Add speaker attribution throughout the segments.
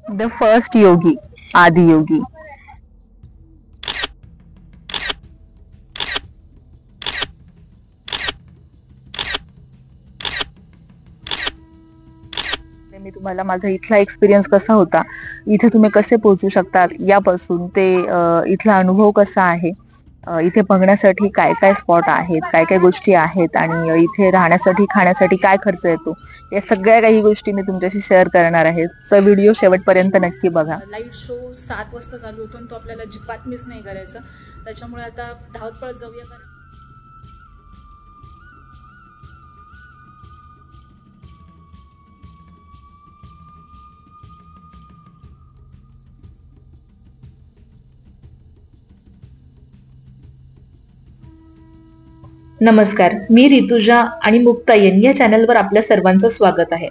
Speaker 1: The first yogi, Adi Yogi. मी तुम्हाला माझा इथला एक्सपिरियन्स कसा होता, इथे तुम्ही कसे पोहोचू शकतात यापासून ते इथला अनुभव कसा आहे, इथे बघण्यासाठी काय काय स्पॉट आहेत, काय काय गोष्टी आहेत आणि इथे राहण्यासाठी खाण्यासाठी काय खर्च येतो, या सगळ्या काही गोष्टी मी तुमच्याशी शेअर करणार आहे. तर व्हिडिओ शेवटपर्यंत नक्की बघा.
Speaker 2: लाईव्ह शो 7 वाजता चालू होतो आणि तो आपल्याला अजिबात मिस नाही करायचा. त्याच्यामुळे आता धावत पळत जाऊया.
Speaker 3: नमस्कार, मी ऋतुजा आणि मुक्तायन या चॅनलवर आपल्या सर्वांचं स्वागत आहे.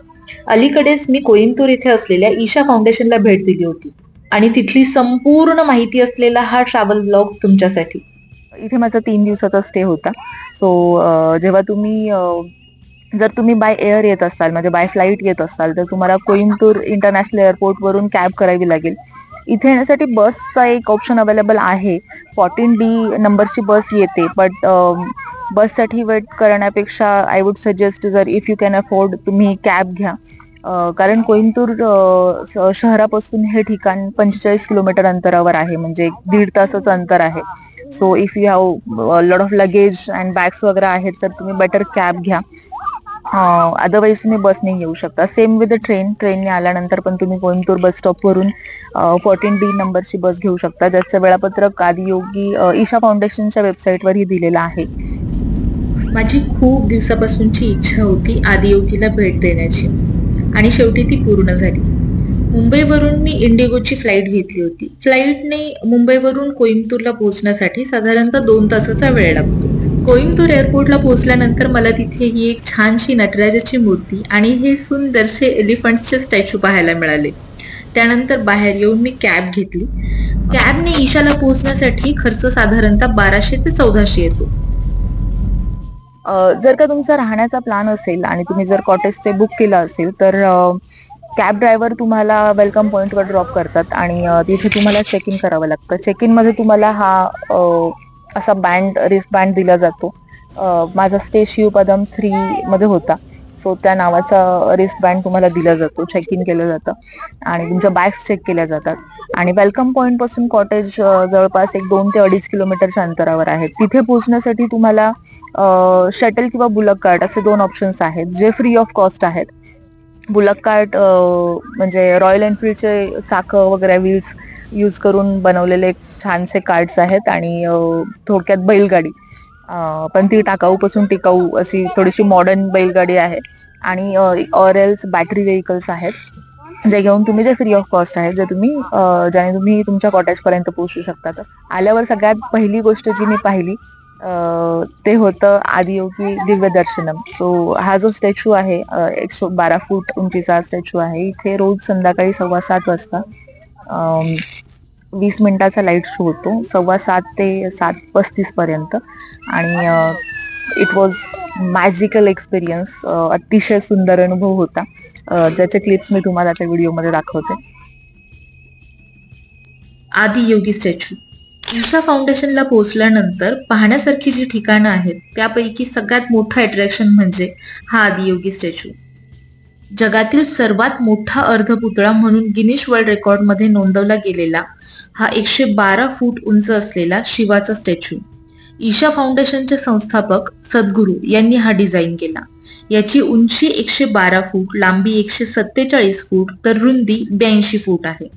Speaker 3: अलीकडेच मी कोइंबतूर इथे असलेल्या ईशा फाउंडेशनला भेट दिली होती आणि तिथली संपूर्ण माहिती असलेला हा ट्रॅव्हल ब्लॉग तुमच्यासाठी.
Speaker 1: इथे माझा 3 दिवसाचा स्टे होता. सो जेव्हा तुम्ही जर तुम्ही बाय एअर येत असाल, म्हणजे बाय फ्लाईट येत असाल, तर तुम्हाला कोइंबतूर इंटरनॅशनल एअरपोर्ट वरून कॅब करावी लागेल. इथे येण्यासाठी बसचा एक ऑप्शन अवेलेबल आहे. 14D नंबरची बस येते, बट बससाठी वेट करण्यापेक्षा आय वुड सजेस्ट, जर इफ यू कॅन अफोर्ड, तुम्ही कॅब घ्या. कारण कोइंबतूर शहरापासून हे ठिकाण 45 किलोमीटर अंतरावर आहे, म्हणजे 1.5 तासाचं अंतर आहे. So if you have lot of luggage and bags वगैरे आहेत, तर तुम्ही बेटर कॅब घ्या. अदरवाईज तुम्ही बसने येऊ शकता. सेम विथ द ट्रेनने आल्यानंतर पण तुम्ही कोइंबतूर बस स्टॉपवरून 14D नंबरची बस घेऊ शकता, ज्याचं वेळापत्रक आदियोगी ईशा फाउंडेशनच्या वेबसाईटवरही दिलेलं आहे.
Speaker 3: माझी खूप दिवसापासूनची इच्छा होती आदियोगीला भेट देण्याची आणि शेवटी ती पूर्ण झाली. मुंबईवरून मी इंडिगोची फ्लाईट घेतली होती. फ्लाईटने मुंबईवरून कोइंबतूरला पोहोचण्यासाठी साधारणतः 2 तासाचा वेळ लागतो. कोइंबतूर एअरपोर्टला पोहोचल्यानंतर मला तिथे ही एक छानशी नटराजाची मूर्ती आणि हे सुंदरसे एलिफंट्सचे स्टॅच्यू पाहायला मिळाले. त्यानंतर बाहेर येऊन मी कॅब घेतली. कॅबने ईशाला पोहोचण्यासाठी खर्च साधारणतः 1200 ते 1400 येतो.
Speaker 1: जर का तुमचा राहण्याचा प्लॅन असेल आणि तुम्ही जर कॉटेज स्टे बुक केला असेल, तर कॅब ड्रायव्हर तुम्हाला वेलकम पॉइंटवर ड्रॉप करतात आणि तिथे तुम्हाला चेक इन करावं लागतं. चेक इन मध्ये तुम्हाला हा असा रिस्ट बँड दिला जातो. माझा स्टे शिवपदम 3 मध्ये होता, सो त्या नावाचा रिस्ट बँड तुम्हाला दिला जातो. चेक इन केलं जातं आणि तुमच्या बॅग्स चेक केल्या जातात. आणि वेलकम पॉइंट पासून कॉटेज जवळपास 2 ते 2.5 किलोमीटरच्या अंतरावर आहे. तिथे पोहोचण्यासाठी तुम्हाला शटल किंवा बुलक कार्ट असे 2 ऑप्शन्स आहेत, जे फ्री ऑफ कॉस्ट आहेत. बुलक कार्ट म्हणजे रॉयल एनफिल्डचे चाकं वगैरे व्हील्स यूज करून बनवलेले छानसे कार्ट्स आहेत आणि थोडक्यात बैलगाडी, पण ती टाकाऊपासून टिकाऊ अशी थोडीशी मॉडर्न बैलगाडी आहे. आणि ऑरेल्स बॅटरी व्हेकल्स आहेत, जे घेऊन तुम्ही, जे फ्री ऑफ कॉस्ट आहे, ज्याने तुम्ही तुमच्या कॉटेज पर्यंत पोहोचू शकता. तर आल्यावर सगळ्यात पहिली गोष्ट जी मी पाहिली ते होतं आदियोगी दिव्य दर्शनम. सो हा जो स्टॅच्यू आहे, 112 फूट उंचीचा स्टॅच्यू आहे. इथे रोज संध्याकाळी 7:15 वाजता 20 मिनिटाचा लाईट शो होतो, 7:15 ते 7:35 पर्यंत. आणि इट वॉज मॅजिकल एक्सपिरियन्स. अतिशय सुंदर अनुभव होता, ज्याचे क्लिप्स मी तुम्हाला त्या व्हिडिओमध्ये दाखवते.
Speaker 3: आदियोगी स्टॅच्यू. ईशा फाउंडेशनला पोहोचल्यानंतर पाहण्यासारखी जी ठिकाणं आहेत, त्यापैकी सगळ्यात मोठं अट्रॅक्शन म्हणजे हा आदियोगी स्टॅच्यू. जगातील सर्वात मोठा अर्धपुतळा म्हणून गिनीज वर्ल्ड रेकॉर्डमध्ये नोंदवला गेलेला हा 112 फूट उंच असलेला शिवाचा स्टॅच्यू. ईशा फाउंडेशनचे संस्थापक सद्गुरू यांनी हा डिझाईन केला. याची उंची 112 फूट, लांबी 147 फूट तर रुंदी 82 फूट आहे.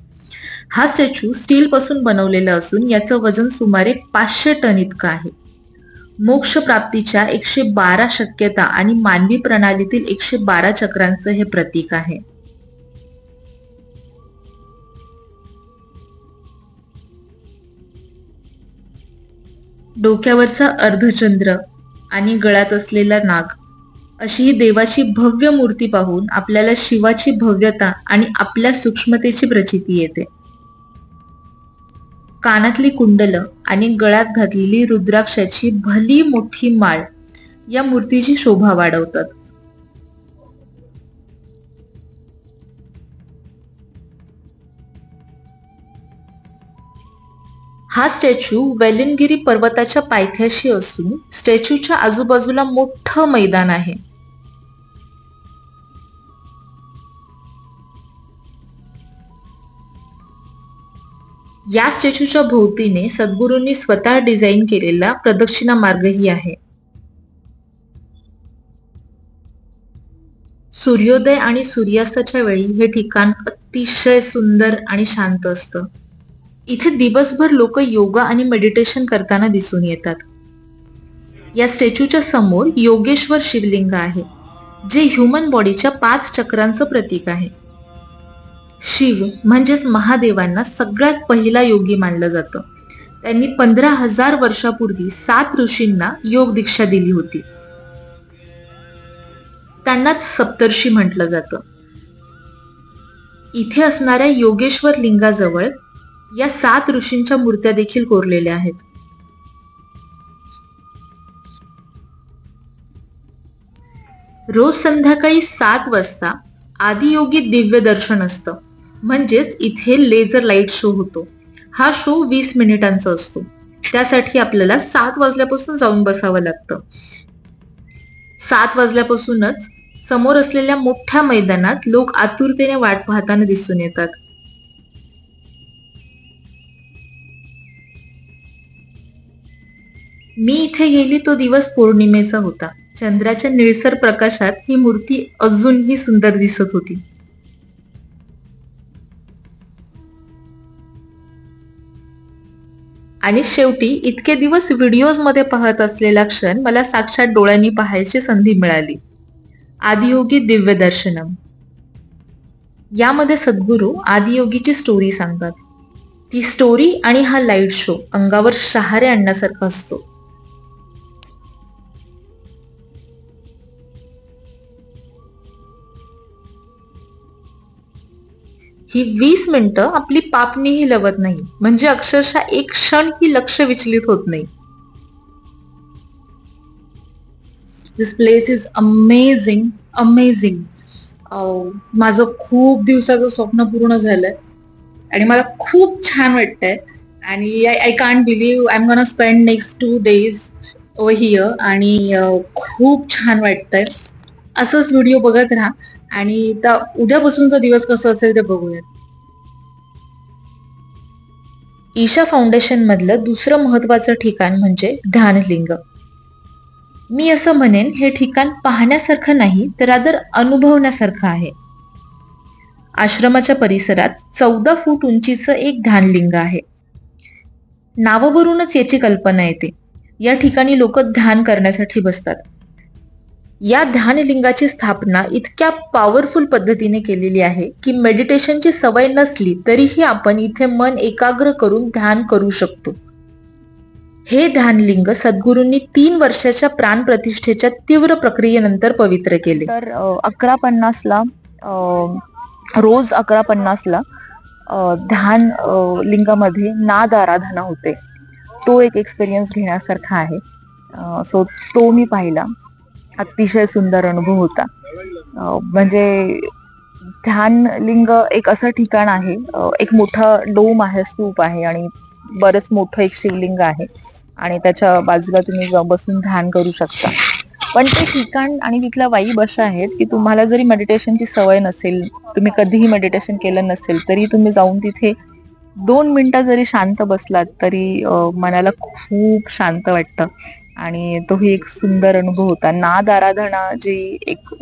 Speaker 3: हा स्टॅच्यू स्टील पासून बनवलेला असून याचं वजन सुमारे 500 टन इतकं आहे. मोक्ष प्राप्तीच्या 112 शक्यता आणि मानवी प्रणालीतील 112 चक्रांचं हे प्रतीक आहे. डोक्यावरचा अर्धचंद्र आणि गळ्यात असलेला नाग अशी ही देवाची भव्य मूर्ती पाहून आपल्याला शिवाची भव्यता आणि आपल्या सूक्ष्मतेची प्रचिती येते. कानातली कुंडलं आणि गळ्यात घातलेली रुद्राक्षाची भली मोठी माळ या मूर्तीची शोभा वाढवतात. हा स्टॅच्यू वेलनगिरी पर्वताच्या पायथ्याशी असून स्टॅच्यूच्या आजूबाजूला मोठं मैदान आहे. या स्टॅच्यूच्या भोवतीने सद्गुरूंनी स्वतः डिझाईन केलेला प्रदक्षिणा मार्गही आहे. सूर्योदय आणि सूर्यास्ताच्या वेळी हे ठिकाण अतिशय सुंदर आणि शांत असतं. इथे दिवसभर लोक योगा आणि मेडिटेशन करताना दिसून येतात. या स्टॅच्यूच्या समोर योगेश्वर शिवलिंग आहे, जे ह्युमन बॉडीच्या 5 चक्रांचं प्रतीक आहे. शिव म्हणजेच महादेवांना सगळ्यात पहिला योगी मानलं जातं. त्यांनी 15,000 वर्षापूर्वी 7 ऋषींना योग दीक्षा दिली होती. त्यांनाच सप्तर्षी म्हटलं जातं. इथे असणाऱ्या योगेश्वर लिंगाजवळ या 7 ऋषींच्या मूर्त्या देखील कोरलेल्या आहेत. रोज संध्याकाळी 7 वाजता आदियोगी दिव्य दर्शन असतं, म्हणजेच इथे लेझर लाईट शो होतो. हा शो 20 मिनिटांचा असतो. त्यासाठी आपल्याला 7 वाजल्यापासून जाऊन बसावं लागतं. 7 वाजल्यापासूनच समोर असलेल्या मोठ्या मैदानात लोक आतुरतेने वाट पाहताना दिसून येतात. मी इथे गेली तो दिवस पौर्णिमेचा होता. चंद्राच्या निळसर प्रकाशात ही मूर्ती अजूनही सुंदर दिसत होती. आणि शेवटी इतके दिवस व्हिडिओज मध्ये पाहत असलेला क्षण मला साक्षात डोळ्यांनी पाहायची संधी मिळाली. आदियोगी दिव्य दर्शनम. यामध्ये सद्गुरू आदियोगीची स्टोरी सांगतात. ती स्टोरी आणि हा लाईट शो अंगावर शहारे आणण्यासारखा असतो. ही 20 मिनिटं आपली पापणीही लवत नाही, म्हणजे अक्षरशः एक क्षण ही लक्ष विचलित होत नाही. दिस प्लेस इज अमेझिंग अमेझिंग. माझं खूप दिवसाचं स्वप्न पूर्ण झालंय आणि मला खूप छान वाटतंय. आणि I can't believe I am gonna spend next 2 days over here. आणि खूप छान वाटतंय. असंच व्हिडिओ बघत राहा आणि उद्यापासूनचा दिवस कसं असेल ते बघूयात. ईशा फाउंडेशन मधलं दुसरं महत्वाचं ठिकाण म्हणजे ध्यानलिंग. मी असं म्हणेन, हे ठिकाण पाहण्यासारखं नाही तर रादर अनुभवण्यासारखं आहे. आश्रमाच्या परिसरात 14 फूट उंचीचं एक ध्यानलिंग आहे. नावावरूनच याची कल्पना येते. या ठिकाणी लोक ध्यान करण्यासाठी बसतात. या ध्यानलिंगाची स्थापना इतक्या पॉवरफुल पद्धतीने केलेली आहे की मेडिटेशनची सवय नसली तरीही आपण इथे मन एकाग्र करून ध्यान करू शकतो. हे ध्यानलिंग सद्गुरूंनी 3 वर्षाच्या प्राण प्रतिष्ठेच्या तीव्र प्रक्रियेनंतर पवित्र केले.
Speaker 1: तर 11:50ला रोज 11:50ला ध्यान लिंगामध्ये नाद आराधना होते. तो एक एक्सपिरियन्स घेण्यासारखा आहे. सो तो मी पाहिला. अतिशय सुंदर अनुभव होता. म्हणजे ध्यान लिंग एक असं ठिकाण आहे, एक मोठा डोम आहे, स्तूप आहे आणि बरंच मोठं एक शिवलिंग आहे आणि त्याच्या बाजूला तुम्ही बसून ध्यान करू शकता. पण ते ठिकाण आणि तिथल्या वाईब अशा आहेत की तुम्हाला जरी मेडिटेशनची सवय नसेल, तुम्ही कधीही मेडिटेशन केलं नसेल, तरी तुम्ही जाऊन तिथे 2 मिनिटं जरी शांत बसलात तरी मनाला खूप शांत वाटतं. आणि तोही एक सुंदर अनुभव होता. नाद आराधना जी एक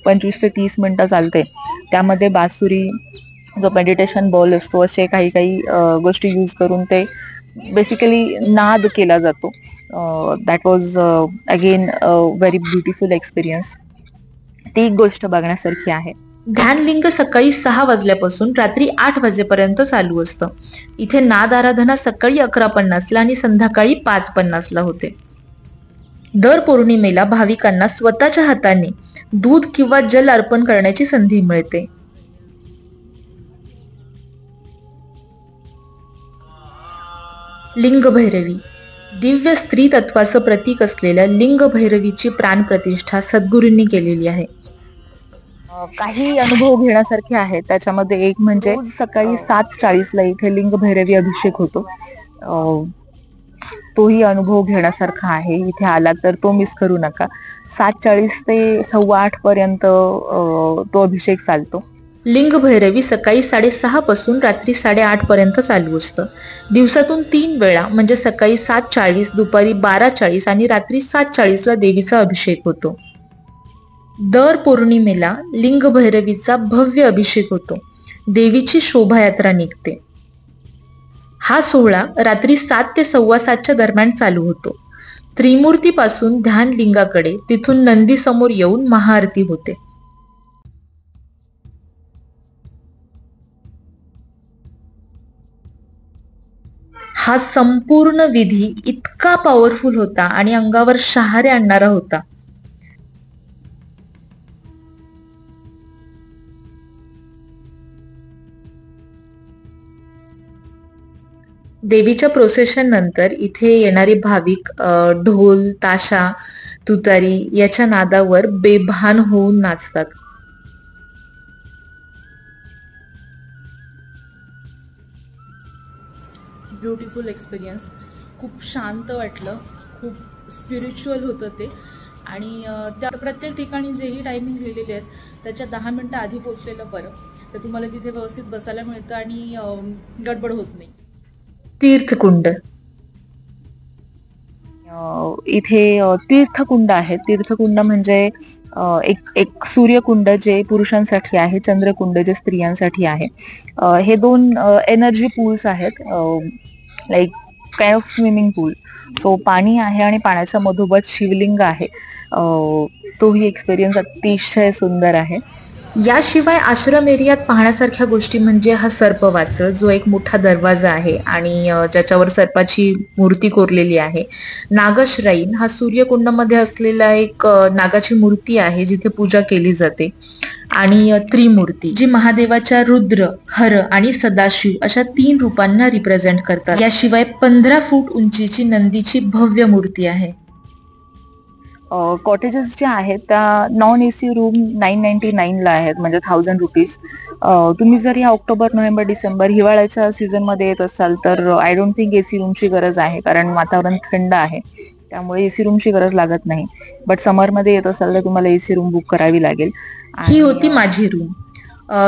Speaker 1: 25 ते 30 मिनिटं चालते, त्यामध्ये बासुरी, जो मेडिटेशन बॉल असतो, असे काही काही गोष्टी यूज करून ते बेसिकली नाद केला जातो. That was again very beautiful experience. ती एक गोष्ट बघण्यासारखी आहे.
Speaker 3: ध्यानलिंग सकाळी 6 वाजल्यापासून रात्री 8 वाजेपर्यंत चालू असतं. इथे नाद आराधना सकाळी 11:50ला आणि संध्याकाळी 5:50ला होते. दर पौर्णिमेला भाविकांना स्वतःच्या हाताने दूध किंवा जल अर्पण करण्याची संधी मिळते. लिंग भैरवी. दिव्य स्त्री तत्वाचं प्रतीक असलेल्या लिंग भैरवीची प्राण प्रतिष्ठा सद्गुरूंनी केलेली आहे.
Speaker 1: काही अनुभव घेण्यासारखे आहेत. त्याच्यामध्ये एक म्हणजे सकाळी 7:40ला इथे लिंग भैरवी अभिषेक होतो. तोही अनुभव घेण्यासारखा आहे. इथे आला तर तो मिस करू नका. 7:40 ते 7:15 पर्यंत तो अभिषेक चालतो.
Speaker 3: लिंग भैरवी सकाळी 6:30 पासून रात्री 8:30 पर्यंत चालू असतं. दिवसातून 3 वेळा म्हणजे सकाळी 7:40, दुपारी 12:40 आणि रात्री 7:40 ला देवीचा अभिषेक होतो. दर पौर्णिमेला लिंग भैरवीचा भव्य अभिषेक होतो. देवीची शोभायात्रा निघते. हा सोहळा रात्री 7 ते 7:15 दरम्यान चालू होतो. त्रिमूर्तीपासून ध्यान लिंगाकडे, तिथून नंदी समोर येऊन महाआरती होते. हा संपूर्ण विधी इतका पॉवरफुल होता आणि अंगावर शहारे आणणारा होता. देवीच्या प्रोसेशन नंतर इथे येणारे भाविक ढोल, ताशा, तुतारी याच्या नादावर बेभान होऊन नाचतात.
Speaker 2: Beautiful experience. खूप शांत वाटलं, खूप स्पिरिच्युअल होतं ते. आणि त्या प्रत्येक ठिकाणी जेही टायमिंग लिहिलेले आहेत त्याच्या 10 मिनटं आधी पोचलेलं बरं. तर तुम्हाला तिथे व्यवस्थित बसायला मिळतं आणि गडबड होत नाही.
Speaker 3: तीर्थकुंड.
Speaker 1: इथे तीर्थकुंड आहेत. तीर्थकुंड म्हणजे एक सूर्यकुंड जे पुरुषांसाठी आहे, चंद्रकुंड जे स्त्रियांसाठी आहे. हे 2 एनर्जी पूल्स आहेत, like kind of swimming pool. So पाणी आहे आणि पाण्याच्या मधोमध शिवलिंग आहे. तोही एक्सपिरियन्स अतिशय सुंदर आहे.
Speaker 3: याशिवाय आश्रम एरियात पाहण्यासारख्या गोष्टी म्हणजे हा सर्पवासल, जो एक मोठा दरवाजा आहे आणि ज्याच्यावर सर्पाची मूर्ती कोरलेली आहे. नागश्राईन हा सूर्यकुंडामध्ये असलेला एक नागाची मूर्ती आहे जिथे पूजा केली जाते. आणि त्रिमूर्ती, जी महादेवाच्या रुद्र, हर आणि सदाशिव अशा 3 रूपांना रिप्रेझेंट करतात. याशिवाय 15 फूट उंचीची नंदीची भव्य मूर्ती आहे.
Speaker 1: कॉटेजेस ज्या आहेत त्या नॉन AC रूम 999 ला आहेत, म्हणजे 1000 रुपीज. तुम्ही जर या ऑक्टोबर, नोव्हेंबर, डिसेंबर हिवाळ्याच्या सीझन मध्ये येत असाल तर आय डोंट थिंक AC रूमची गरज आहे, कारण वातावरण थंड आहे, त्यामुळे AC रूमची गरज लागत नाही. बट समर मध्ये येत असाल तर तुम्हाला AC रूम बुक करावी लागेल.
Speaker 3: ही होती माझी रूम.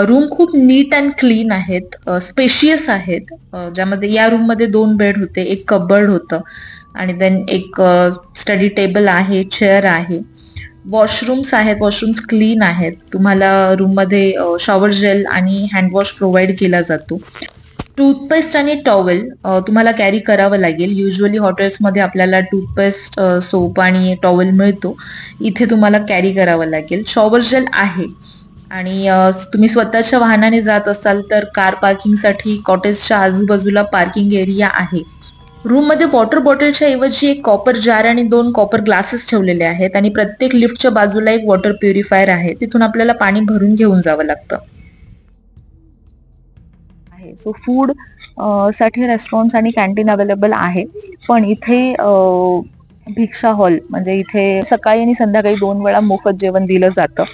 Speaker 3: रूम खूप नीट अँड क्लीन आहेत, स्पेशियस आहेत. ज्यामध्ये या रूम मध्ये 2 बेड होते, एक कबर्ड होतं आणि देन एक स्टडी टेबल आहे, चेअर आहे. वॉशरूम्स आहेत, वॉशरूम्स क्लीन आहेत. तुम्हाला रूम मध्ये शॉवर जेल आणि हँडवॉश प्रोव्हाइड केला जातो. टूथपेस्ट आणि टॉवेल तुम्हाला कॅरी करावं लागेल. युजली हॉटेल्समध्ये आपल्याला टूथपेस्ट, सोप आणि टॉवेल मिळतो, इथे तुम्हाला कॅरी करावं लागेल. शॉवर जेल आहे. आणि तुम्ही स्वतःच्या वाहनाने जात असाल तर कार पार्किंगसाठी कॉटेजच्या आजूबाजूला पार्किंग एरिया आहे. रूम मध्ये वॉटर बॉटलच्या ऐवजी एक कॉपर जार आणि 2 कॉपर ग्लासेस ठेवलेले आहेत आणि प्रत्येक लिफ्टच्या बाजूला एक वॉटर प्युरिफायर आहे, तिथून आपल्याला पाणी भरून घेऊन जावं लागतं.
Speaker 1: सो फूड साठी रेस्टॉरंट्स आणि कॅन्टीन अवेलेबल आहे. पण इथे भिक्षा हॉल, म्हणजे इथे सकाळी आणि संध्याकाळी 2 वेळा मोफत जेवण दिलं जातं.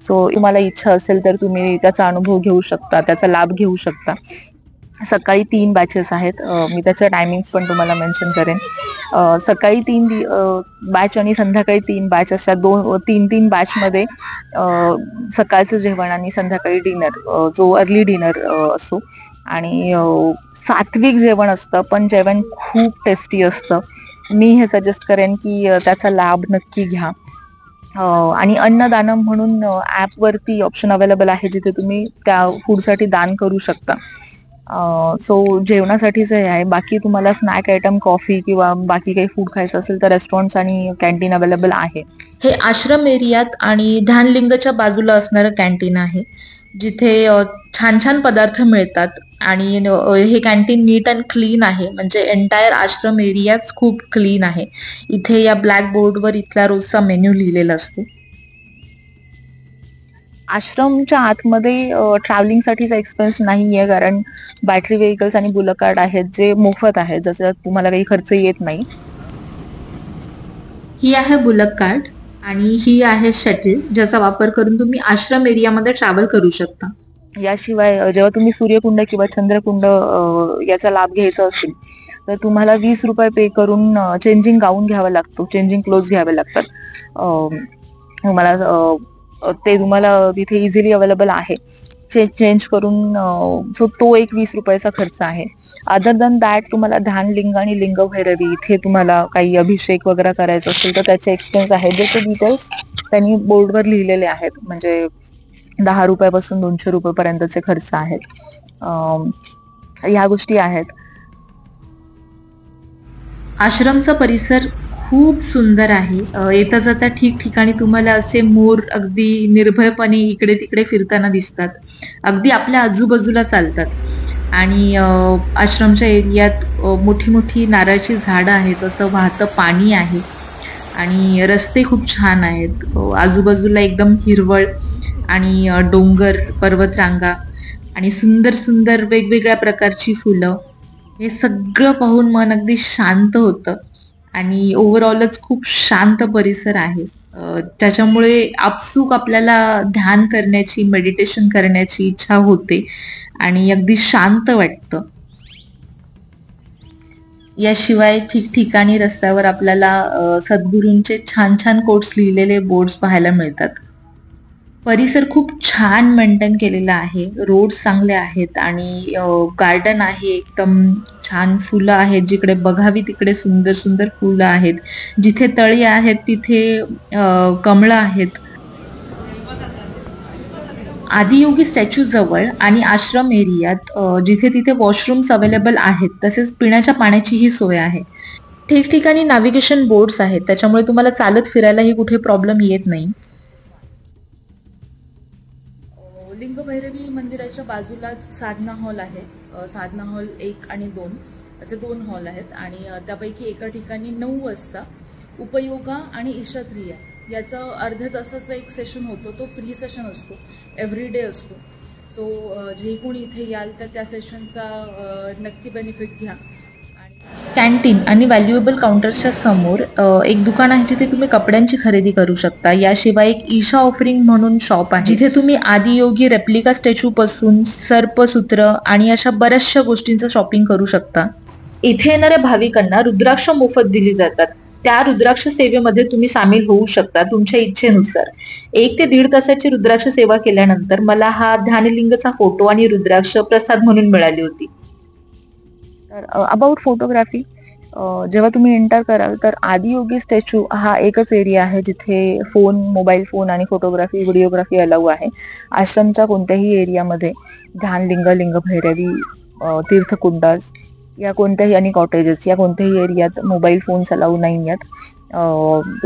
Speaker 1: सो तुम्हाला इच्छा असेल तर तुम्ही त्याचा अनुभव घेऊ शकता, त्याचा लाभ घेऊ शकता. सकाळी 3 बॅचेस आहेत. मी त्याच्या टायमिंग्स पण तुम्हाला मेन्शन करेन. सकाळी 3 बॅच आणि संध्याकाळी 3 बॅच, अशा 3 बॅचमध्ये सकाळचं जेवण आणि संध्याकाळी डिनर, जो अर्ली डिनर असतो. आणि सात्विक जेवण असतं, पण जेवण खूप टेस्टी असतं. मी हे सजेस्ट करेन की त्याचा लाभ नक्की घ्या. आणि अन्नदानम म्हणून ॲपवरती ऑप्शन अवेलेबल आहे, जिथे तुम्ही त्या फूडसाठी दान करू शकता. सो जेवणासाठीच हे आहे. बाकी तुम्हाला स्नॅक आयटम, कॉफी किंवा बाकी काही फूड खायचं असेल तर रेस्टॉरंट्स आणि कॅन्टीन अवेलेबल आहे.
Speaker 3: हे आश्रम एरियात आणि ध्यानलिंगच्या बाजूला असणारं कॅन्टीन आहे, जिथे छान छान पदार्थ मिळतात. आणि हे कॅन्टीन नीट अँड क्लीन आहे, म्हणजे एंटायर आश्रम एरियाच खूप क्लीन आहे. इथे या ब्लॅक बोर्डवर इथला रोजचा मेन्यू लिहिलेला असतो.
Speaker 1: आश्रमच्या आतमध्ये ट्रॅव्हलिंगसाठीचा एक्सपेन्स नाहीये, कारण बॅटरी व्हेकल्स आणि बुलक कार्ड आहेत जे मोफत आहेत, जसं तुम्हाला काही खर्च येत नाही.
Speaker 3: ही आहे बुलक कार्ड आणि ही आहे शटल, ज्याचा वापर करून तुम्ही आश्रम एरियामध्ये ट्रॅव्हल करू शकता.
Speaker 1: याशिवाय जेव्हा तुम्ही सूर्यकुंड किंवा चंद्रकुंड याचा लाभ घ्यायचा असेल तर तुम्हाला 20 रुपये पे करून चेंजिंग गाऊन घ्यावा लागतो, चेंजिंग क्लोथ घ्यावे लागतात. ते तुम्हाला तिथे इझिली अवेलेबल आहे, चेंज करून. सो तो एक 20 रुपयाचा खर्च आहे. अदर दॅन दॅट तुम्हाला ध्यानलिंग आणि लिंगभैरवी इथे तुम्हाला काही अभिषेक वगैरे करायचा असेल तर त्याचे एक्सपेन्स आहेत, ज्याचे डिटेल्स त्यांनी बोर्डवर लिहिलेले आहेत. म्हणजे 10 रुपयापासून 200 रुपयेपर्यंतचे खर्च आहेत. ह्या गोष्टी आहेत.
Speaker 3: आश्रमचा परिसर खूप सुंदर आहे. येता जाता ठिकठिकाणी तुम्हाला असे मोर अगदी निर्भयपणे इकडे तिकडे फिरताना दिसतात, अगदी आपल्या आजूबाजूला चालतात. आणि आश्रमच्या एरियात मोठी मोठी नारळाची झाडं आहेत, असं वाहतं पाणी आहे आणि रस्ते खूप छान आहेत. आजूबाजूला एकदम हिरवळ आणि डोंगर, पर्वतरांगा आणि सुंदर सुंदर वेगवेगळ्या प्रकारची फुलं, हे सगळं पाहून मन अगदी शांत होतं. आणि ओव्हरऑलच खूप शांत परिसर आहे, त्याच्यामुळे आपसूक आपल्याला ध्यान करण्याची, मेडिटेशन करण्याची इच्छा होते आणि अगदी शांत वाटतं. याशिवाय ठिकठिकाणी रस्त्यावर आपल्याला सद्गुरूंचे छान छान कोट्स लिहिलेले बोर्ड्स पाहायला मिळतात. परिसर खूप छान मेंटेन केलेला आहे, रोड चांगले आहेत आणि गार्डन आहे, एकदम छान फुलं आहेत, जिकडे बघावी तिकडे सुंदर सुंदर फुलं आहेत. जिथे तळी आहेत तिथे कमळं आहेत. आदियोगी स्टॅच्यू जवळ आणि आश्रम एरियात जिथे तिथे वॉशरूम्स अवेलेबल आहेत, तसेच पिण्याच्या पाण्याचीही सोय आहे. ठिकठिकाणी नॅव्हिगेशन बोर्ड्स आहेत, त्याच्यामुळे तुम्हाला चालत फिरायलाही कुठे प्रॉब्लेम येत नाही.
Speaker 2: लिंगभैरवी मंदिराच्या बाजूलाच साधना हॉल आहे. साधना हॉल 1 आणि 2 असे 2 हॉल आहेत आणि त्यापैकी एका ठिकाणी 9 वाजता उपयोगा आणि ईशाक्रिया याचं अर्ध्या तासाचा एक सेशन होतो. तो फ्री सेशन असतो, एव्हरीडे असतो. सो जे कोणी इथे याल तर त्या सेशनचा नक्की बेनिफिट घ्या.
Speaker 3: कॅन्टीन आणि व्हॅल्युएबल काउंटर्सच्या समोर एक दुकान आहे, जिथे तुम्ही कपड्यांची खरेदी करू शकता. याशिवाय एक ईशा ऑफरिंग म्हणून शॉप आहे, जिथे तुम्ही आदियोगी रेप्लिका स्टॅच्यू पासून सर्पसूत्र आणि अशा बऱ्याचशा गोष्टींचं शॉपिंग करू शकता. इथे येणाऱ्या भाविकांना रुद्राक्ष मोफत दिली जातात. त्या रुद्राक्ष सेवेमध्ये तुम्ही सामील होऊ शकता तुमच्या इच्छेनुसार. 1 ते 1.5 तासाची रुद्राक्ष सेवा केल्यानंतर मला हा ध्यानलिंगचा फोटो आणि रुद्राक्ष प्रसाद म्हणून मिळाली होती.
Speaker 1: तर अबाउट फोटोग्राफी, जेव्हा तुम्ही एंटर कराल तर आदियोगी स्टॅच्यू हा एकच एरिया आहे जिथे मोबाईल फोन आणि फोटोग्राफी, व्हिडिओग्राफी अलाऊ आहे. आश्रमच्या कोणत्याही एरियामध्ये ध्यानलिंग, लिंगभैरवी, तीर्थकुंडास या कोणत्याही आणि कॉटेजेस या कोणत्याही एरियात मोबाईल फोन्स अलाऊ नाही आहेत.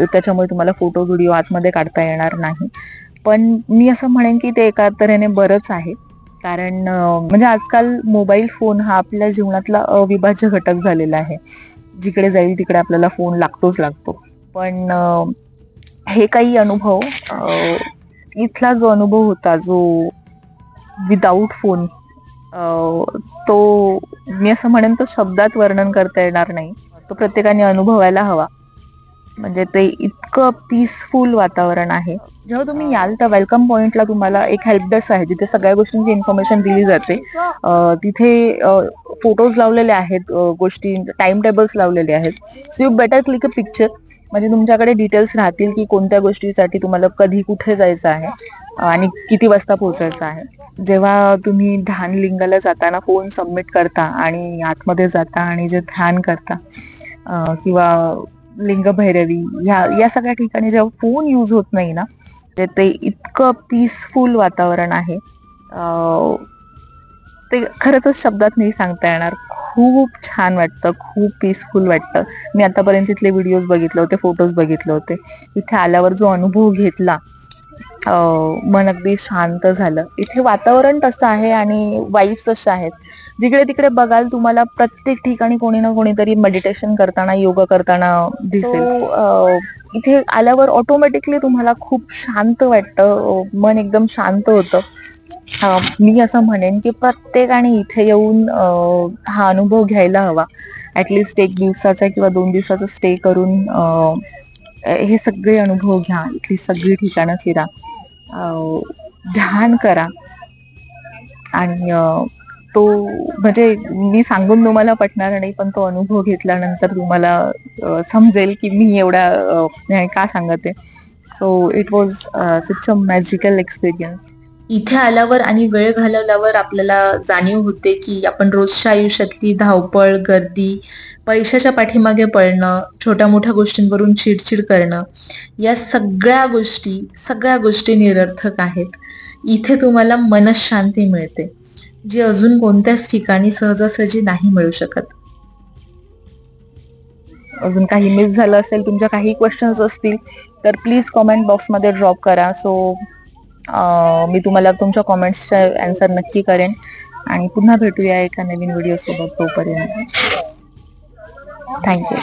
Speaker 1: त्याच्यामुळे तुम्हाला फोटो, व्हिडिओ आतमध्ये काढता येणार नाही. पण मी असं म्हणेन की ते एका तऱ्हेने बरंच आहे, कारण म्हणजे आजकाल मोबाईल फोन हा आपल्या जीवनातला अविभाज्य घटक झालेला आहे. जिकडे जाईल तिकडे आपल्याला फोन लागतो. पण हे काही अनुभव, इथला जो अनुभव होता, जो विदाऊट फोन, तो मी असं म्हणेन तो शब्दात वर्णन करता येणार नाही. तो प्रत्येकाने अनुभवायला हवा. म्हणजे ते इतकं पीसफुल वातावरण आहे. जेव्हा तुम्ही याल तर वेलकम पॉइंटला तुम्हाला एक हेल्प डेस्क आहे, जिथे सगळ्या गोष्टींची इन्फॉर्मेशन दिली जाते. तिथे फोटोज लावलेले आहेत, गोष्टी, टाइम टेबल्स लावलेले आहेत. So you better click a picture, म्हणजे तुमच्याकडे डिटेल्स राहतील की कोणत्या गोष्टीसाठी तुम्हाला कधी कुठे जायचं आहे आणि किती वाजता पोहोचायचं आहे. जेव्हा तुम्ही ध्यानलिंगाला जाताना फोन सबमिट करता आणि आतमध्ये जाता आणि जे ध्यान करता किंवा लिंगभैरवी या सगळ्या ठिकाणी जेव्हा फोन यूज होत नाही ना, ते इतकं पीसफुल वातावरण आहे, ते खरंच शब्दात नाही सांगता येणार. खूप छान वाटतं, खूप पीसफुल वाटतं. मी आतापर्यंत इथले व्हिडिओज बघितले होते, फोटोज बघितले होते. इथे आल्यावर जो अनुभव घेतला, मन अगदी शांत झालं. इथे वातावरण तसं आहे आणि वाईब्स तशा आहेत. जिकडे तिकडे बघाल तुम्हाला प्रत्येक ठिकाणी कोणी ना कोणीतरी मेडिटेशन करताना, योगा करताना दिसेल. इथे आल्यावर ऑटोमॅटिकली तुम्हाला खूप शांत वाटतं, मन एकदम शांत होतं. मी असं म्हणेन की प्रत्येकाने इथे येऊन हा अनुभव घ्यायला हवा. ऍटलिस्ट 1 दिवसाचा किंवा 2 दिवसाचा स्टे करून हे सगळे अनुभव घ्या. इथली सगळी ठिकाणं फिरा, ध्यान करा आणि तो म्हणजे मी सांगून तुम्हाला पटणार नाही, पण तो अनुभव घेतल्यानंतर तुम्हाला समजेल की मी एवढा का सांगते. So it was such a magical experience.
Speaker 3: इथे आल्यावर आणि वेळ घालवल्यावर आपल्याला जाणीव होते की आपण रोजच्या आयुष्यातली धावपळ, गर्दी, पैशाच्या पाठीमागे पळणं, छोट्या मोठ्या गोष्टींवरून चिडचिड करणं, या सगळ्या गोष्टी निरर्थक आहेत. इथे तुम्हाला मनःशांती मिळते, जी अजून कोणत्याच ठिकाणी सहजासहजी नाही मिळू शकत.
Speaker 1: अजून काही मिस झालं असेल, तुमच्या काही क्वेश्चन्स असतील तर प्लीज कॉमेंट बॉक्समध्ये ड्रॉप करा. सो मी तुम्हाला तुमच्या कॉमेंट्सचा आन्सर नक्की करेन आणि पुन्हा भेटूया एका नवीन व्हिडिओ सोबत. तोपर्यंत थँक्यू.